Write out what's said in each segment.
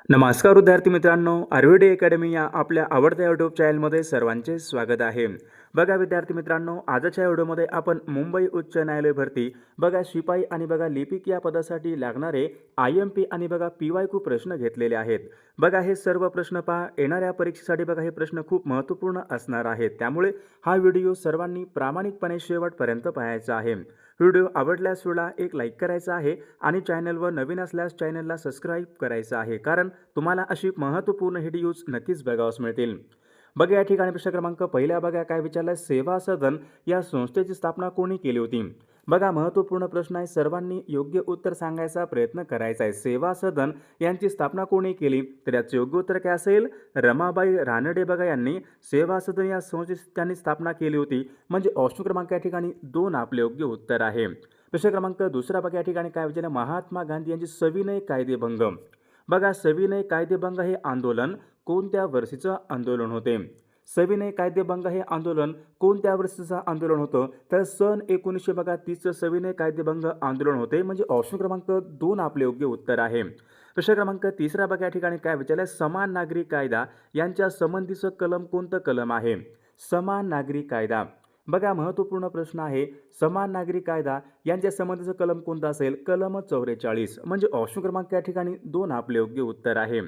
नमस्कार विद्यार्थी मित्रांनो, आयुर्वेद अकॅडमी या आपल्या आवडत्या यूट्यूब चॅनलमध्ये सर्वांचे स्वागत आहे. बघा विद्यार्थी मित्रांनो, आजच्या व्हिडिओमध्ये आपण मुंबई उच्च न्यायालय भरती बघा शिपाई आणि बघा लिपिक या पदासाठी लागणारे IMP आणि बघा PYQ प्रश्न घेतलेले आहेत. बघा हे सर्व प्रश्न पहा, येणाऱ्या परीक्षेसाठी बघा हे प्रश्न खूप महत्त्वपूर्ण असणार आहेत. त्यामुळे हा व्हिडिओ सर्वांनी प्रामाणिकपणे शेवटपर्यंत पाहायचा आहे. व्हिडिओ आवडल्यास व्हिडिओला एक लाईक करायचा आहे आणि चॅनलवर नवीन असल्यास चॅनलला सबस्क्राईब करायचं आहे, कारण तुम्हाला अशी महत्त्वपूर्ण व्हिडिओज नक्कीच बघावयास मिळतील. बघा या ठिकाणी प्रश्न क्रमांक पहिला बघा काय विचारलं, सेवा सदन या संस्थेची स्थापना कोणी केली होती? बघा महत्त्वपूर्ण प्रश्न आहे, सर्वांनी योग्य उत्तर सांगायचा प्रयत्न करायचा आहे. सेवा सदन यांची स्थापना कोणी केली? तर याचे योग्य उत्तर काय असेल? रमाबाई रानडे बघा यांनी सेवा सदन या संस्थेची त्यांनी स्थापना केली होती. म्हणजे ऑप्शन क्रमांक या ठिकाणी 2 आपले योग्य उत्तर आहे. प्रश्न क्रमांक दुसरा बघा या ठिकाणी काय विचारलं, महात्मा गांधी यांची सविनय कायदेभंग. बघा सविनय कायदेभंग हे आंदोलन कोणत्या वर्षीचं आंदोलन होते? सविनय कायदेभंग हे आंदोलन कोणत्या वर्षीचं आंदोलन होतं? तर सन 1930 सविनय कायदेभंग आंदोलन होते. म्हणजे ऑप्शन क्रमांक 2 आपले योग्य उत्तर आहे. प्रश्न क्रमांक तिसरा बघा या ठिकाणी काय विचारलं, समान नागरी कायदा यांच्या संबंधीचं कलम कोणतं कलम आहे? समान नागरी कायदा बघा महत्त्वपूर्ण प्रश्न आहे, समान नागरी कायदा यांच्या संबंधीचं कलम कोणतं असेल? कलम 44. म्हणजे ऑप्शन क्रमांक या ठिकाणी 2 आपले योग्य उत्तर आहे.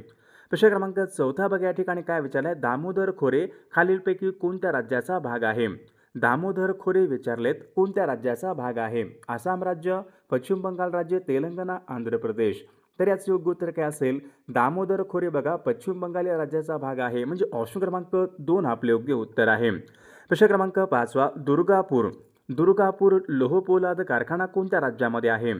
प्रश्न क्रमांक चौथा बघा या ठिकाणी काय विचारलंय, दामोदर खोरे खालीलपैकी कोणत्या राज्याचा भाग आहे? दामोदर खोरे विचारलेत कोणत्या राज्याचा भाग आहे? आसाम राज्य, पश्चिम बंगाल राज्य, तेलंगणा, आंध्र प्रदेश. तर याचं योग्य उत्तर काय असेल? दामोदर खोरे बघा पश्चिम बंगाल या राज्याचा भाग आहे. म्हणजे ऑप्शन क्रमांक 2 आपले योग्य उत्तर आहे. प्रश्न क्रमांक 5वा, दुर्गापूर लोहपोलाद कारखाना कोणत्या राज्यामध्ये आहे?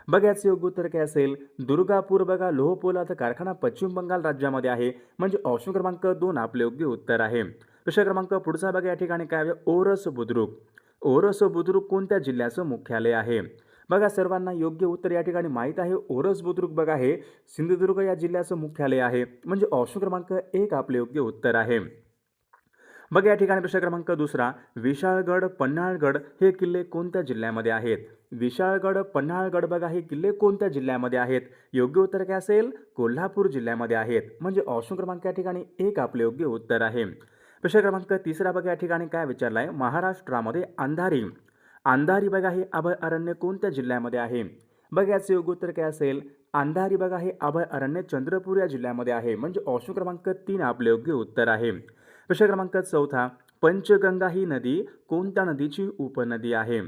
बघा याचं योग्य उत्तर काय असेल? दुर्गापूर बघा लोहपोलाद कारखाना पश्चिम बंगाल राज्यामध्ये आहे. म्हणजे ऑप्शन क्रमांक 2 आपले योग्य उत्तर आहे. प्रश्न क्रमांक पुढचा बघा या ठिकाणी काय आहे, ओरस बुद्रुक कोणत्या जिल्ह्याचं मुख्यालय आहे? बघा सर्वांना योग्य उत्तर या ठिकाणी माहीत आहे. ओरस बुद्रुक बघा हे सिंधुदुर्ग या जिल्ह्याचं मुख्यालय आहे. म्हणजे ऑप्शन क्रमांक 1 आपले योग्य उत्तर आहे. बघा या ठिकाणी प्रश्न क्रमांक दुसरा, विशाळगड पन्हाळगड हे किल्ले कोणत्या जिल्ह्यामध्ये आहेत? विशाळगड पन्हाळगड बघा हे किल्ले कोणत्या जिल्ह्यामध्ये आहेत? योग्य उत्तर काय असेल? कोल्हापूर जिल्ह्यामध्ये आहेत. म्हणजे ऑप्शन क्रमांक या ठिकाणी 1 आपले योग्य उत्तर आहे. प्रश्न क्रमांक तिसरा बघा या ठिकाणी काय विचारलाय, महाराष्ट्रामध्ये अंधारी बघा हे अभयारण्य कोणत्या जिल्ह्यामध्ये आहे? बघा याचं योग्य उत्तर काय असेल? अंधारी बघा हे अभयारण्य चंद्रपूर या जिल्ह्यामध्ये आहे. म्हणजे ऑप्शन क्रमांक 3 आपले योग्य उत्तर आहे. प्रश्न क्रमांक चौथा, पंचगंगा ही नदी कोणत्या नदीची उपनदी आहे?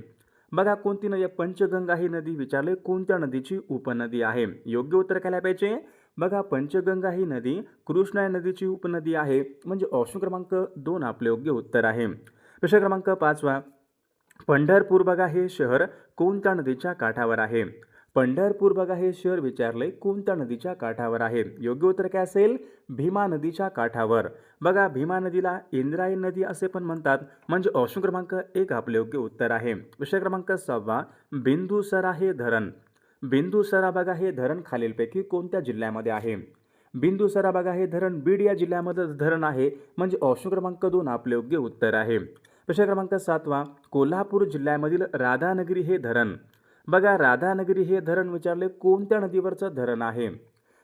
बघा कोणती नदी? पंचगंगा ही नदी विचारले कोणत्या नदीची उपनदी आहे? योग्य उत्तर काय पाहिजे? बघा पंचगंगा ही नदी कृष्णा नदीची उपनदी आहे. म्हणजे ऑप्शन क्रमांक 2 आपले योग्य उत्तर आहे. प्रश्न क्रमांक 5वा, पंढरपूर बघा हे शहर कोणत्या नदीच्या काठावर आहे? पंढरपूर बघा हे शहर विचारले कोणत्या नदीच्या काठावर आहे? योग्य उत्तर काय असेल? भीमा नदीच्या काठावर. बघा भीमा नदीला इंद्रायणी नदी असे पण म्हणतात. म्हणजे ऑप्शन क्रमांक 1 आपले योग्य उत्तर आहे. प्रश्न क्रमांक 6वा, बिंदुसरा बघा हे धरण खालीलपैकी कोणत्या जिल्ह्यामध्ये आहे? बिंदुसरा बघा हे धरण बीड या जिल्ह्यामध्ये धरण आहे. म्हणजे ऑप्शन क्रमांक 2 आपले योग्य उत्तर आहे. प्रश्न क्रमांक 7वा, कोल्हापूर जिल्ह्यामधील राधानगरी हे धरण. बघा राधानगरी हे धरण विचारले कोणत्या नदीवरचं धरण आहे?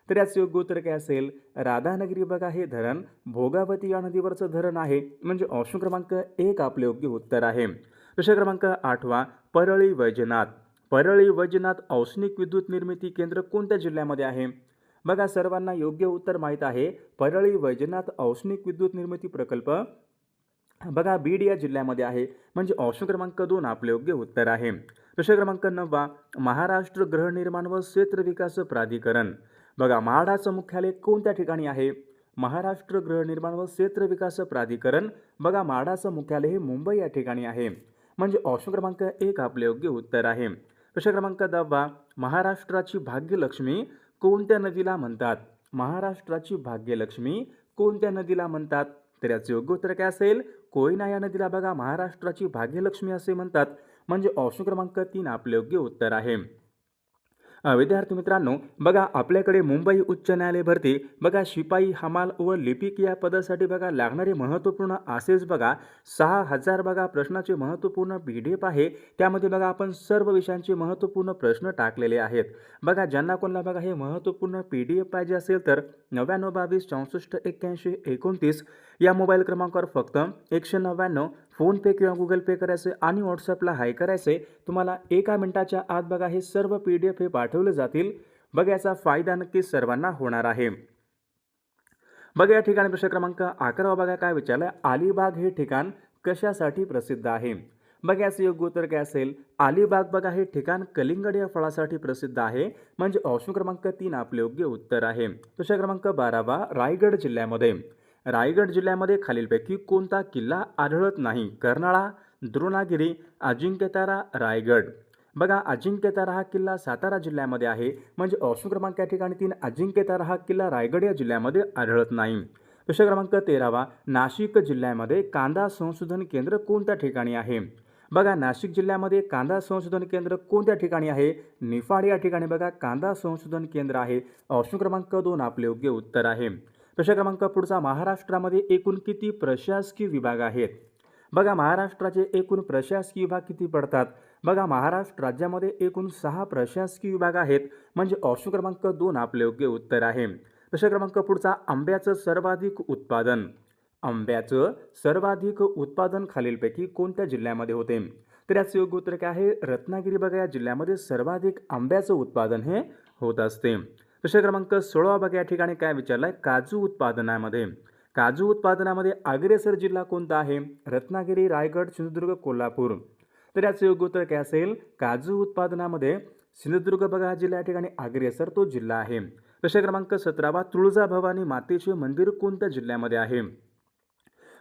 तर याचं योग्य उत्तर काय असेल? राधानगरी बघा हे धरण भोगावती या नदीवरचं धरण आहे. म्हणजे ऑप्शन क्रमांक 1 आपले योग्य उत्तर आहे. प्रश्न क्रमांक 8वा, परळी वैजनाथ औष्णिक विद्युत निर्मिती केंद्र कोणत्या जिल्ह्यामध्ये आहे? बघा सर्वांना योग्य उत्तर माहीत आहे. परळी वैजनाथ औष्णिक विद्युत निर्मिती प्रकल्प बघा बीड या जिल्ह्यामध्ये आहे. म्हणजे ऑप्शन क्रमांक 2 आपले योग्य उत्तर आहे. प्रश्न क्रमांक 9वा, महाराष्ट्र गृहनिर्माण व क्षेत्र विकास प्राधिकरण. बघा म्हाडाचं मुख्यालय कोणत्या ठिकाणी आहे? महाराष्ट्र गृहनिर्माण व क्षेत्र विकास प्राधिकरण बघा म्हाडाचं मुख्यालय हे मुंबई या ठिकाणी आहे. म्हणजे ऑप्शन क्रमांक 1 आपले योग्य उत्तर आहे. प्रश्न क्रमांक 10वा, महाराष्ट्राची भाग्यलक्ष्मी कोणत्या नदीला म्हणतात? महाराष्ट्राची भाग्यलक्ष्मी कोणत्या नदीला म्हणतात? तर याचं योग्य उत्तर काय असेल? कोयना या नदीला बघा महाराष्ट्राची भाग्यलक्ष्मी असे म्हणतात. म्हणजे ऑप्शन क्रमांक 3 आपले योग्य उत्तर आहे. विद्यार्थी मित्रांनो, बघा आपल्याकडे मुंबई उच्च न्यायालय भरती बघा शिपाई, हमाल व लिपिक या पदासाठी बघा लागणारे महत्त्वपूर्ण असेच बघा 6000 बघा प्रश्नाचे महत्त्वपूर्ण PDF आहे. त्यामध्ये बघा आपण सर्व विषयांचे महत्त्वपूर्ण प्रश्न टाकलेले आहेत. बघा ज्यांना कोणाला बघा हे महत्त्वपूर्ण PDF पाहिजे असेल तर 9922648129 या मोबाईल क्रमांकावर फक्त 199 फोनपे किंवा गुगल पे करायचे आणि व्हॉट्सअपला हाय करायचे. तुम्हाला 1 मिनिटाच्या आत बघा हे सर्व PDF हे पाठवले जातील. बघा याचा फायदा नक्कीच सर्वांना होणार आहे. बघा या ठिकाणी प्रश्न क्रमांक 11 बघा काय विचारलं, अलिबाग हे ठिकाण कशासाठी प्रसिद्ध आहे? बघा याचं योग्य उत्तर काय असेल, अलिबाग बघा हे ठिकाण कलिंगड या फळासाठी प्रसिद्ध आहे. म्हणजे ऑप्शन क्रमांक 3 आपले योग्य उत्तर आहे. प्रश्न क्रमांक 12 रायगड जिल्ह्यामध्ये खालीलपैकी कोणता किल्ला आढळत नाही? कर्नाळा, द्रोणागिरी, अजिंक्यतारा, रायगड. बघा अजिंक्यतारा हा किल्ला सातारा जिल्ह्यामध्ये आहे. म्हणजे ऑप्शन क्रमांक या ठिकाणी 3 अजिंक्यतारा हा किल्ला रायगड या जिल्ह्यामध्ये आढळत नाही. प्रश्न क्रमांक 13 नाशिक जिल्ह्यामध्ये कांदा संशोधन केंद्र कोणत्या ठिकाणी आहे? बघा नाशिक जिल्ह्यामध्ये कांदा संशोधन केंद्र कोणत्या ठिकाणी आहे? निफाड या ठिकाणी बघा कांदा संशोधन केंद्र आहे. ऑप्शन क्रमांक 2 आपले योग्य उत्तर आहे. प्रश्न क्रमांक पुढचा, महाराष्ट्रामध्ये एकूण किती प्रशासकीय विभाग आहेत? बघा महाराष्ट्राचे एकूण प्रशासकीय विभाग किती पडतात? बघा महाराष्ट्र राज्यामध्ये एकूण 6 प्रशासकीय विभाग आहेत. म्हणजे ऑप्शन क्रमांक 2 आपले योग्य उत्तर आहे. प्रश्न क्रमांक पुढचा, आंब्याचं सर्वाधिक उत्पादन खालीलपैकी कोणत्या जिल्ह्यामध्ये होते? तर याचं योग्य उत्तर काय आहे? रत्नागिरी बघा या जिल्ह्यामध्ये सर्वाधिक आंब्याचं उत्पादन हे होत असते. प्रश्न क्रमांक 16 बघा या ठिकाणी काय विचारलाय, काजू उत्पादनामध्ये अग्रेसर जिल्हा कोणता आहे? रत्नागिरी, रायगड, सिंधुदुर्ग, कोल्हापूर. तर याचं योग्य उत्तर काय असेल, काजू उत्पादनामध्ये सिंधुदुर्ग बघा हा जिल्हा या ठिकाणी अग्रेसर तो जिल्हा आहे. प्रश्न क्रमांक 17 तुळजाभवानी मातेचे मंदिर कोणत्या जिल्ह्यामध्ये आहे?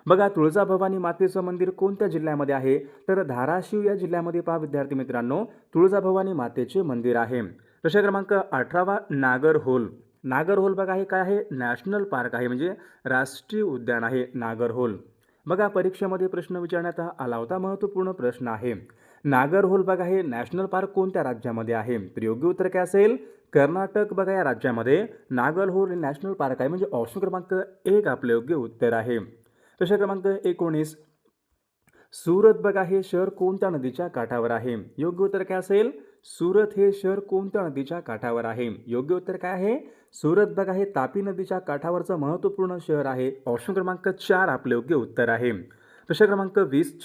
बघा तुळजाभवानी मातेचं मंदिर कोणत्या जिल्ह्यामध्ये आहे? तर धाराशिव या जिल्ह्यामध्ये पहा विद्यार्थी मित्रांनो तुळजाभवानी मातेचे मंदिर आहे. प्रश्न क्रमांक 18 नागरहोल बघा हे काय आहे? नॅशनल पार्क आहे, म्हणजे राष्ट्रीय उद्यान आहे नागरहोल. बघा परीक्षेमध्ये प्रश्न विचारण्यात आला होता, महत्त्वपूर्ण प्रश्न आहे. नागरहोल बघा हे नॅशनल पार्क कोणत्या राज्यामध्ये आहे? तर योग्य उत्तर काय असेल, कर्नाटक बघा या राज्यामध्ये नागरहोल नॅशनल पार्क आहे. म्हणजे ऑप्शन क्रमांक 1 आपले योग्य उत्तर आहे. प्रश्न क्रमांक 19 सुरत बघा हे शहर कोणत्या नदीच्या काठावर आहे? योग्य उत्तर काय असेल, सुरत हे शहर कोणत्या नदीच्या काठावर आहे? योग्य उत्तर काय आहे, सुरत बघा हे तापी नदीच्या काठावरचं महत्त्वपूर्ण शहर आहे. ऑप्शन क्रमांक 4 आपले योग्य उत्तर आहे. प्रश्न क्रमांक 20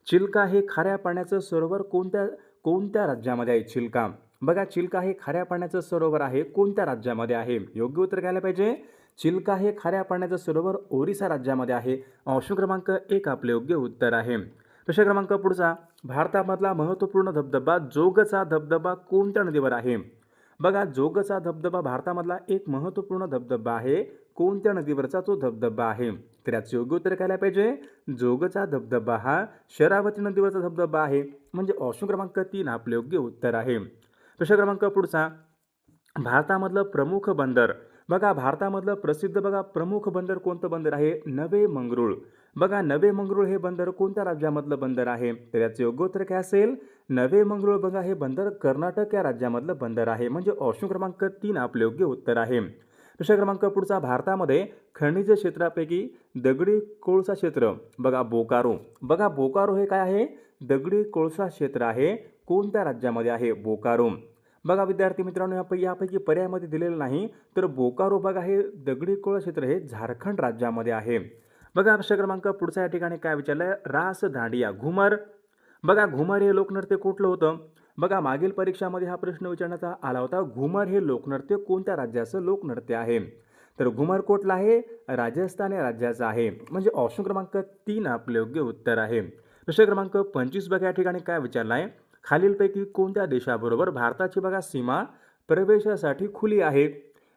चिल्का हे खाऱ्या पाण्याचं सरोवर कोणत्या राज्यामध्ये आहे? बघा चिल्का हे खाऱ्या पाण्याचं सरोवर आहे, कोणत्या राज्यामध्ये आहे? योग्य उत्तर घ्यायला पाहिजे, चिल्का हे खाऱ्या पाण्याचं सरोवर ओरिसा राज्यामध्ये आहे. ऑप्शन क्रमांक 1 आपले योग्य उत्तर आहे. प्रश्न क्रमांक पुढचा, भारतामधला महत्त्वपूर्ण धबधबा जोगचा धबधबा कोणत्या नदीवर आहे? बघा जोगचा धबधबा भारतामधला एक महत्त्वपूर्ण धबधबा आहे, कोणत्या नदीवरचा तो धबधबा आहे? तर याचं योग्य उत्तर काय पाहिजे, जोगचा धबधबा हा शरावती नदीवरचा धबधबा आहे. म्हणजे ऑप्शन क्रमांक 3 आपले योग्य उत्तर आहे. प्रश्न क्रमांक पुढचा, भारतामधलं प्रमुख बंदर. बघा भारतामधलं प्रसिद्ध बघा प्रमुख बंदर कोणतं बंदर आहे? नवे मंगरूळ. बघा नवे मंगरूळ हे बंदर कोणत्या राज्यामधलं बंदर आहे? तर याचं योग्य उत्तर काय असेल, नवे मंगरूळ बघा हे बंदर कर्नाटक या राज्यामधलं बंदर आहे. म्हणजे ऑप्शन क्रमांक 3 आपले योग्य उत्तर आहे. प्रश्न क्रमांक पुढचा, भारतामध्ये खनिज क्षेत्रापैकी दगडी कोळसा क्षेत्र बघा बोकारो हे काय आहे? दगडी कोळसा क्षेत्र आहे, कोणत्या राज्यामध्ये आहे? बोकारो. बघा विद्यार्थी मित्रांनो यापैकी पर्यायामध्ये दिलेलं नाही, तर बोकारो बघा हे दगडी कोळसा क्षेत्र हे झारखंड राज्यामध्ये आहे. बघा प्रश्न क्रमांक पुढचा या ठिकाणी काय विचारलंय, रास दांडिया घुमर. बघा घुमर हे लोकनृत्य कुठलं होतं? बघा मागील परीक्षामध्ये हा प्रश्न विचारण्यात आला होता, घुमर हे लोकनृत्य कोणत्या राज्याचं लोकनृत्य आहे? तर घुमर कुठलं आहे? राजस्थान या राज्याचं आहे. म्हणजे ऑप्शन क्रमांक 3 आपले योग्य उत्तर आहे. प्रश्न क्रमांक 25 बघा या ठिकाणी काय विचारलाय, खालीलपैकी कोणत्या देशाबरोबर भारताची बघा सीमा प्रवेशासाठी खुली आहे?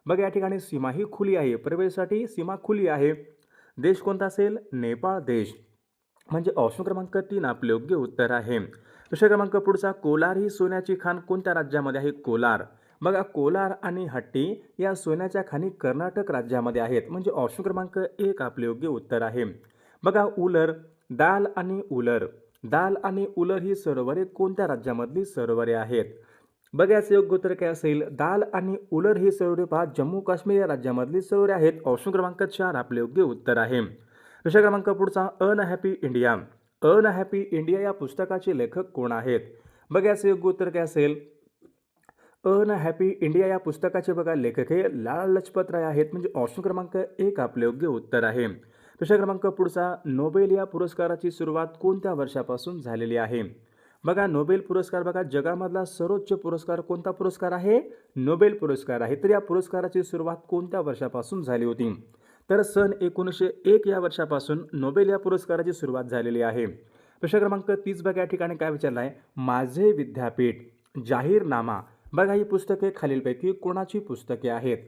बघा या ठिकाणी सीमा ही खुली आहे, प्रवेशासाठी सीमा खुली आहे. देश कोणता असेल? नेपाळ देश. म्हणजे ऑप्शन क्रमांक 3 आपले योग्य उत्तर आहे. प्रश्न क्रमांक पुढचा, कोलार ही सोन्याची खाण कोणत्या राज्यामध्ये आहे? कोलार. बघा कोलार आणि हट्टी या सोन्याच्या खाणी कर्नाटक राज्यामध्ये आहेत. म्हणजे ऑप्शन क्रमांक 1 आपले योग्य उत्तर आहे. बघा उलर, दाल आणि उलर ही सरोवरे कोणत्या राज्यामधली सरोवरे आहेत? बघा याचं योग्य उत्तर काय असेल, दाल आणि उलर ही सरोवरे पहा जम्मू काश्मीर या राज्यामधली सरोवरे आहेत. ऑप्शन क्रमांक 4 आपले योग्य उत्तर आहे. प्रश्न क्रमांक पुढचा, अनहॅपी इंडिया या पुस्तकाचे लेखक कोण आहेत? बघा याचं योग्य उत्तर काय असेल, अनहॅपी इंडिया या पुस्तकाचे बघा लेखक हे लाला लजपत राय आहेत, म्हणजे ऑप्शन क्रमांक 1 आपले योग्य उत्तर आहे. प्रश्न क्रमांक पुढचा, नोबेल या पुरस्काराची सुरुवात कोणत्या वर्षापासून झालेली आहे? बघा नोबेल पुरस्कार बघा जगामधला सर्वोच्च पुरस्कार कोणता पुरस्कार आहे? नोबेल पुरस्कार आहे. तर या पुरस्काराची सुरुवात कोणत्या वर्षापासून झाली होती? तर सन 1901 या वर्षापासून नोबेल या पुरस्काराची सुरुवात झालेली आहे. प्रश्न क्रमांक 30 बघा या ठिकाणी काय विचारला आहे? माझे विद्यापीठ जाहीरनामा बघा ही पुस्तके खालीलपैकी कोणाची पुस्तके आहेत?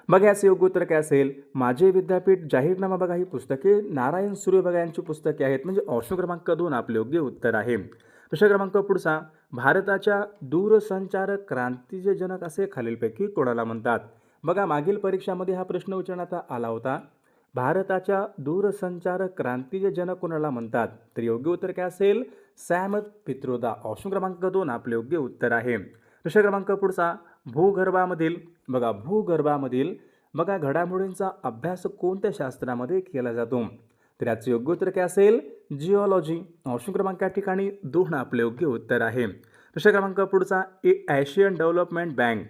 बघा याचे योग्य उत्तर काय असेल? माझे विद्यापीठ जाहीरनामा बघा ही पुस्तके नारायण सुर्वे बघा यांची पुस्तके आहेत, म्हणजे ऑप्शन क्रमांक 2 आपले योग्य उत्तर आहे. प्रश्न क्रमांक पुढचा, भारताच्या दूरसंचार क्रांतीचे जनक असे खालीलपैकी कोणाला म्हणतात? बघा मागील परीक्षामध्ये हा प्रश्न विचारण्यात आला होता. भारताच्या दूरसंचार क्रांतीचे जनक कोणाला म्हणतात? तर योग्य उत्तर काय असेल? सॅम पित्रोदा. ऑप्शन क्रमांक 2 आपले योग्य उत्तर आहे. प्रश्न क्रमांक पुढचा, भूगर्भामधील बघा घडामोडींचा अभ्यास कोणत्या शास्त्रामध्ये केला जातो? तर याचे योग्य उत्तर काय असेल? जिओलॉजी. ऑप्शन क्रमांक या ठिकाणी 2 आपले योग्य उत्तर आहे. प्रश्न क्रमांक पुढचा, एशियन डेव्हलपमेंट बँक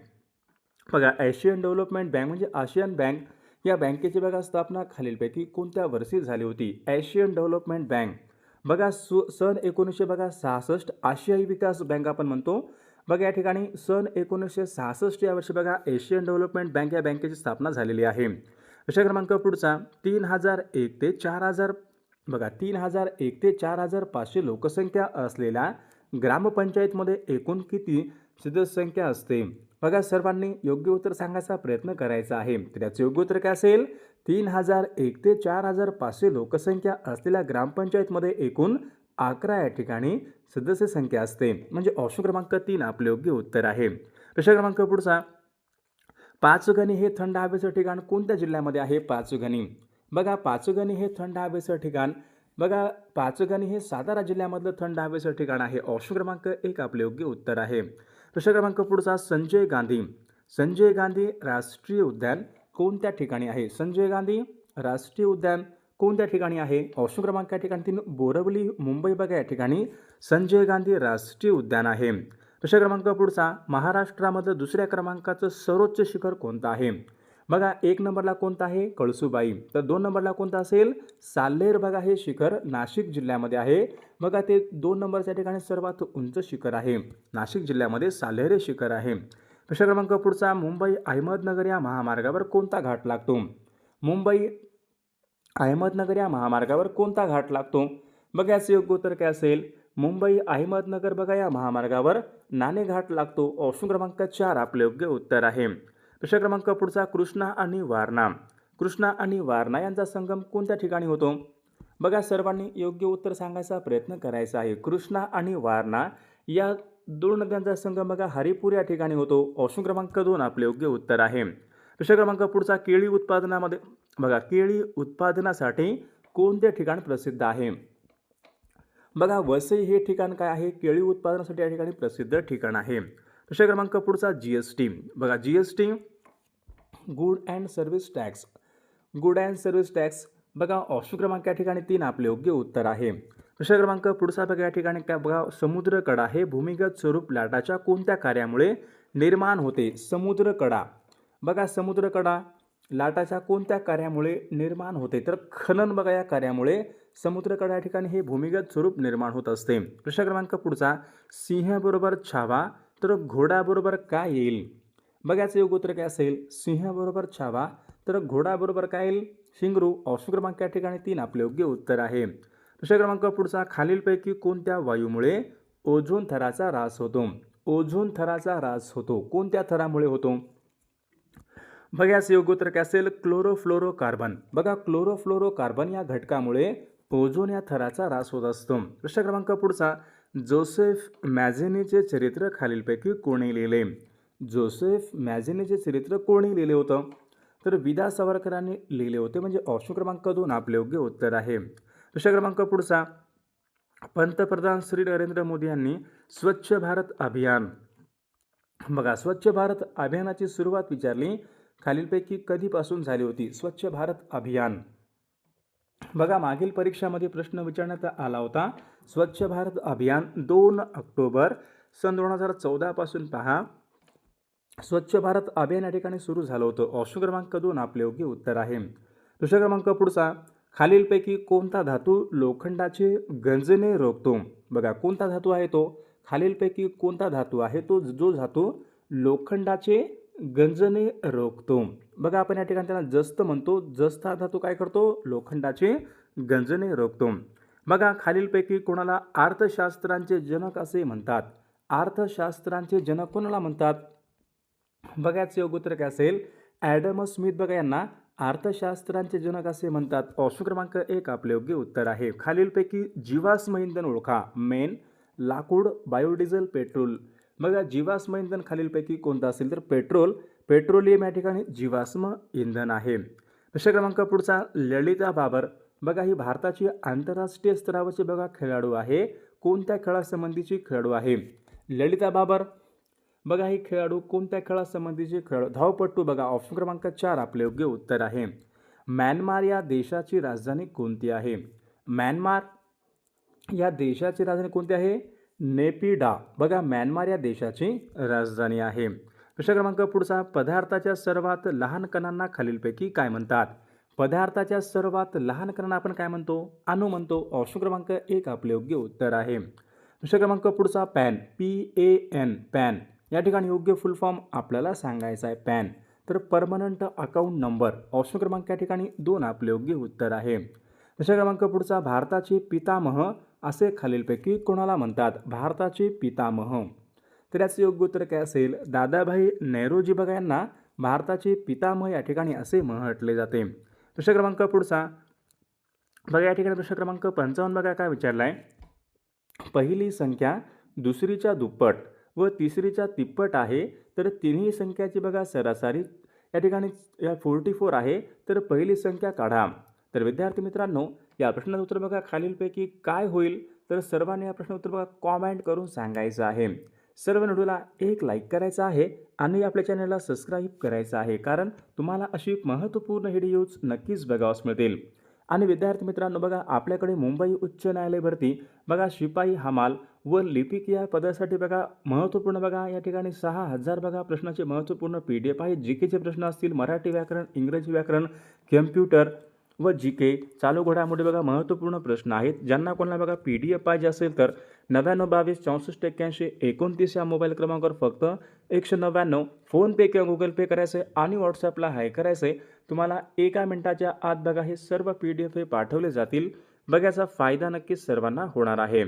बघा एशियन डेव्हलपमेंट बँक म्हणजे आशियन बँक या बँकेची बघा स्थापना खालीलपैकी कोणत्या वर्षी झाली होती? एशियन डेव्हलपमेंट बँक बघा सन 1966 आशियाई विकास बँक आपण म्हणतो. बघा या ठिकाणी सन 1966 या वर्षी बघा एशियन डेव्हलपमेंट बँक या बँकेची स्थापना झालेली आहे. प्रश्न क्रमांक पुढचा, 3001 ते 4000 बघा 3001 ते 4500 लोकसंख्या असलेल्या ग्रामपंचायतमध्ये एकूण किती सदस्यसंख्या असते? बघा सर्वांनी योग्य उत्तर सांगायचा प्रयत्न करायचा आहे. तर याचे योग्य उत्तर काय असेल? 3001 ते 4500 लोकसंख्या असलेल्या ग्रामपंचायतमध्ये एकूण 11 या ठिकाणी सदस्य संख्या असते, म्हणजे ऑप्शन क्रमांक 3 आपले योग्य उत्तर आहे. प्रश्न क्रमांक पुढचा, पाचगणी हे थंड हवेचं ठिकाण कोणत्या जिल्ह्यामध्ये आहे? पाचगणी बघा पाचगणी हे थंड हवेचं ठिकाण बघा पाचगणी हे सातारा जिल्ह्यामधलं थंड हवेचं ठिकाण आहे. ऑप्शन क्रमांक 1 आपले योग्य उत्तर आहे. प्रश्न क्रमांक पुढचा, संजय गांधी राष्ट्रीय उद्यान कोणत्या ठिकाणी आहे? संजय गांधी राष्ट्रीय उद्यान कोणत्या ठिकाणी आहे? ऑप्शन क्रमांक या ठिकाणी 3 बोरवली मुंबई बघा या ठिकाणी संजय गांधी राष्ट्रीय उद्यान आहे. प्रश्न क्रमांक पुढचा, महाराष्ट्रामधलं दुसऱ्या क्रमांकाचं सर्वोच्च शिखर कोणतं आहे? बघा 1 नंबरला कोणता आहे? कळसुबाई. तर 2 नंबरला कोणता असेल? साल्हेर बघा हे शिखर नाशिक जिल्ह्यामध्ये आहे. बघा ते 2 नंबरच्या ठिकाणी सर्वात उंच शिखर आहे. नाशिक जिल्ह्यामध्ये साल्हेर हे शिखर आहे. प्रश्न क्रमांक पुढचा, मुंबई अहमदनगर या महामार्गावर कोणता घाट लागतो? मुंबई अहमदनगर या महामार्गावर कोणता घाट लागतो? बघा याचे योग्य उत्तर काय असेल? मुंबई अहमदनगर बघा या महामार्गावर नाणे घाट लागतो. ऑप्शन क्रमांक 4 आपले योग्य उत्तर आहे. प्रश्न क्रमांक पुढचा, कृष्णा आणि वारणा यांचा संगम कोणत्या ठिकाणी होतो? बघा सर्वांनी योग्य उत्तर सांगायचा प्रयत्न करायचा आहे. कृष्णा आणि वारणा या 2 नद्यांचा संगम बघा हरिपूर या ठिकाणी होतो. ऑप्शन क्रमांक 2 आपले योग्य उत्तर आहे. प्रश्न क्रमांक पुढचा, केळी उत्पादनासाठी कोणते ठिकाण प्रसिद्ध आहे? बघा वसई हे ठिकाण काय आहे? केळी उत्पादनासाठी या ठिकाणी प्रसिद्ध ठिकाण आहे. प्रश्न क्रमांक पुढचा, जीएसटी बघा GST good and service tax बघा ऑप्शन क्रमांक या ठिकाणी 3 आपले योग्य उत्तर आहे. प्रश्न क्रमांक पुढचा बघा या ठिकाणी काय बघा, समुद्रकडा हे भूमिगत स्वरूप लाटाच्या कोणत्या कार्यामुळे निर्माण होते? समुद्रकडा बघा समुद्रकडा लाटाच्या कोणत्या कार्यामुळे निर्माण होते? तर खनन बघा या कार्यामुळे समुद्रकडा या ठिकाणी हे भूमिगत स्वरूप निर्माण होत असते. प्रश्न क्रमांक पुढचा, सिंह बरोबर छावा तर घोडा बरोबर काय येईल? बघायचं योग्य उत्तर काय असेल? सिंह बरोबर छावा तर घोडा बरोबर काय येईल? शिंगरू. ऑप्शन क्रमांक या ठिकाणी 3 आपले योग्य उत्तर आहे. प्रश्न क्रमांक पुढचा, खालीलपैकी कोणत्या वायूमुळे ओझोन थराचा ऱ्हास होतो? ओझोन थराचा ऱ्हास होतो कोणत्या थरामुळे होतो? बघायचं योग्य उत्तर काय असेल? क्लोरोफ्लोरोकार्बन बघा क्लोरोफ्लोरोकार्बन या घटकामुळे ओझोन या थराचा ऱ्हास होत असतो. प्रश्न क्रमांक पुढचा, जोसेफ मॅझेनीचे चरित्र खालीलपैकी कोणी लिहिले? जोसेफ मॅझेनीचे चरित्र कोणी लिहिले होतं? तर विदा सावरकरांनी लिहिले होते, म्हणजे ऑप्शन क्रमांक 2 आपले योग्य उत्तर आहे. प्रश्न क्रमांक पुढचा, पंतप्रधान श्री नरेंद्र मोदी यांनी स्वच्छ भारत अभियान बघा स्वच्छ भारत अभियानाची सुरुवात विचारली खालीलपैकी कधीपासून झाली होती? स्वच्छ भारत अभियान बघा मागील परीक्षामध्ये प्रश्न विचारण्यात आला होता. स्वच्छ भारत अभियान 2 ऑक्टोबर सन 2014 पासून पहा स्वच्छ भारत अभियान या ठिकाणी सुरू झालं होतं. ऑप्शन क्रमांक 2 आपले योग्य उत्तर आहे. दुसरा क्रमांक पुढचा, खालीलपैकी कोणता धातू लोखंडाचे गंजणे रोखतो? बघा कोणता धातू आहे तो? खालीलपैकी कोणता धातू आहे तो जो धातू लोखंडाचे गंजणे रोखतो? बघा आपण या ठिकाणी त्याला जस्त म्हणतो. जस्त हा धातू काय करतो? लोखंडाचे गंजणे रोखतो. बघा खालीलपैकी कोणाला अर्थशास्त्रांचे जनक असे म्हणतात? अर्थशास्त्रांचे जनक कोणाला म्हणतात? बघायचं योग्य उत्तर काय असेल? ॲडम स्मिथ बघा यांना अर्थशास्त्रांचे जनक असे म्हणतात. ऑप्शन क्रमांक 1 आपले योग्य उत्तर आहे. खालीलपैकी जीवाश्म इंधन ओळखा. मेन, लाकूड, बायोडिझेल, पेट्रोल. बघा जीवाश्म इंधन खालीलपैकी कोणतं असेल तर पेट्रोल. पेट्रोलियम या ठिकाणी जीवाश्म इंधन आहे. दुसरा क्रमांक पुढचा, ललिता बाबर. बघा ही भारताची आंतरराष्ट्रीय स्तरावरची बघा खेळाडू आहे. कोणत्या खेळासंबंधीची खेळाडू आहे? ललिता बाबर बघा ही खेळाडू कोणत्या खेळासंबंधीचे खेळाडू? धावपटू. बघा ऑप्शन क्रमांक 4 आपले योग्य उत्तर आहे. म्यानमार या देशाची राजधानी कोणती आहे? म्यानमार या देशाची राजधानी कोणती आहे? नेपिडा. बघा म्यानमार या देशाची राजधानी आहे. दुसरा क्रमांक पुढचा, पदार्थाच्या सर्वात लहान कणांना खालीलपैकी काय म्हणतात? पदार्थाच्या सर्वात लहान कणांना आपण काय म्हणतो? अणू म्हणतो. ऑप्शन क्रमांक 1 आपले योग्य उत्तर आहे. दुसरा क्रमांक पुढचा, पॅन. PAN पॅन या ठिकाणी योग्य फुल फॉर्म आपल्याला सांगायचा आहे. पॅन तर परमनंट अकाउंट नंबर. ऑप्शन क्रमांक या ठिकाणी 2 आपले योग्य उत्तर आहे. दुसरा क्रमांक पुढचा, भारताचे पितामह असे खालीलपैकी कोणाला म्हणतात? भारताचे पितामह. तर याचं योग्य उत्तर काय असेल? दादाभाई नौरोजी बघा यांना भारताचे पितामह या ठिकाणी असे म्हटले जाते. दुसरा क्रमांक पुढचा बघा या ठिकाणी दुसरा क्रमांक 55 बघा काय विचारला आहे? पहिली संख्या दुसरीच्या दुप्पट व तिसरीच्या तिप्पट आहे तर तिन्ही संख्याची बघा सरासरी या ठिकाणी 44 आहे. तर पहिली संख्या काढा. तर विद्यार्थी मित्रांनो या प्रश्नाचं उत्तर बघा खालीलपैकी काय होईल? तर सर्वांनी या प्रश्नाचं उत्तर बघा कॉमेंट करून सांगायचं आहे. सर्व व्हिडिओला एक लाईक करायचा आहे आणि आपल्या चॅनलला सबस्क्राईब करायचं आहे, कारण तुम्हाला अशी महत्त्वपूर्ण व्हिडिओज नक्कीच बघावयास मिळतील. आणि विद्यार्थी मित्रांनो बघा आपल्याकडे मुंबई उच्च न्यायालय भरती बघा शिपाई हमाल व लिपिक या पदासाठी बघा महत्त्वपूर्ण बघा या ठिकाणी 6000 बघा प्रश्नाचे महत्त्वपूर्ण PDF आहेत. जीकेचे प्रश्न असतील, मराठी व्याकरण, इंग्रजी व्याकरण, कम्प्युटर व जीके चालू घडामोडी बघा महत्त्वपूर्ण प्रश्न आहेत. ज्यांना कोणाला बघा PDF पाहिजे असेल तर 99 22 64 81 29 या मोबाईल क्रमांकावर फक्त 199 फोनपे किंवा गुगल पे करायचे आणि व्हॉट्सअपला हाय करायचे. तुम्हाला 1 मिनिटाच्या आत बघा हे सर्व PDF पाठवले जातील. बघा याचा फायदा नक्कीच सर्वांना होणार आहे.